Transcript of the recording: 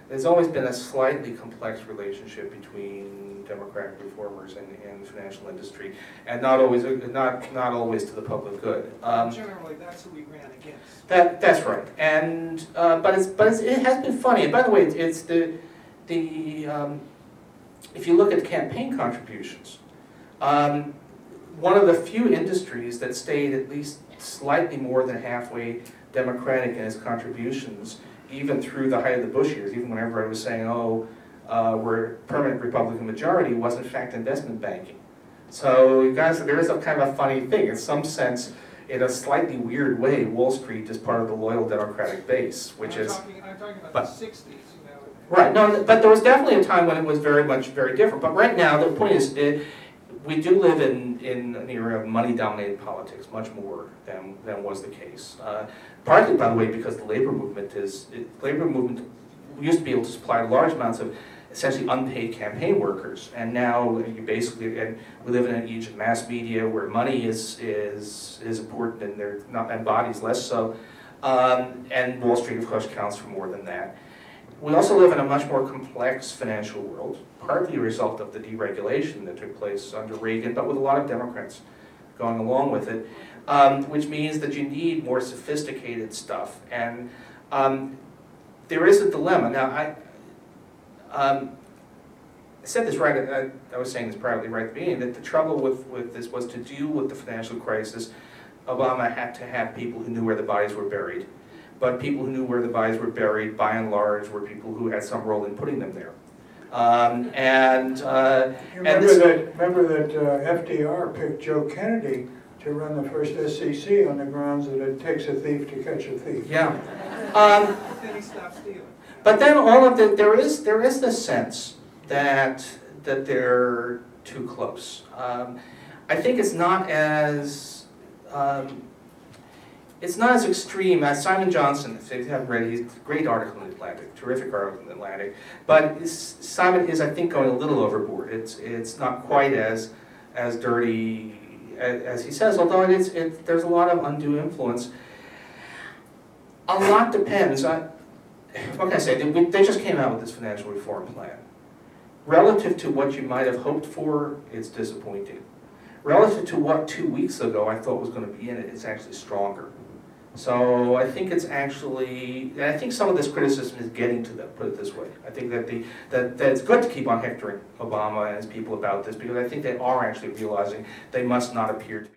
there's always been a slightly complex relationship between democratic reformers and financial industry, and not always to the public good. Generally, that's who we ran against. That's right, and it has been funny. And by the way, it's if you look at campaign contributions, one of the few industries that stayed at least slightly more than halfway democratic in its contributions, even through the height of the Bush years, even when everybody was saying, oh, we're a permanent Republican majority, was in fact investment banking. So you guys, there is a kind of a funny thing. In some sense, in a slightly weird way, Wall Street is part of the loyal Democratic base, which I'm is... talking about the 60s, you know. Right, no, but there was definitely a time when it was very different. But right now, the point is, we do live in an era of money-dominated politics, much more than was the case. Partly, by the way, because the labor movement used to be able to supply large amounts of essentially unpaid campaign workers, and now you basically, and we live in an age of mass media where money is important and bodies less so, and Wall Street, of course, counts for more than that. We also live in a much more complex financial world, partly a result of the deregulation that took place under Reagan, but with a lot of Democrats going along with it, which means that you need more sophisticated stuff. And there is a dilemma. Now, I said this right, I was saying this probably right at the beginning, that the trouble with this was to deal with the financial crisis, Obama had to have people who knew where the bodies were buried. But people who knew where the bodies were buried, by and large, were people who had some role in putting them there. Remember that FDR picked Joe Kennedy to run the first SEC on the grounds that it takes a thief to catch a thief. Yeah. Then he stopped stealing. But then all of there is this sense that they're too close. I think it's not as extreme as Simon Johnson, if you haven't read it, he's a great article in the Atlantic, terrific article in the Atlantic. But Simon is, I think, going a little overboard. It's not quite as dirty as he says, although there's a lot of undue influence. A lot depends on, what can I say, they just came out with this financial reform plan. Relative to what you might have hoped for, it's disappointing. Relative to what 2 weeks ago I thought was going to be in it, it's actually stronger. So I think it's actually, I think some of this criticism is getting to them, put it this way. I think that it's good to keep on hectoring Obama and his people about this, because I think they are actually realizing they must not appear to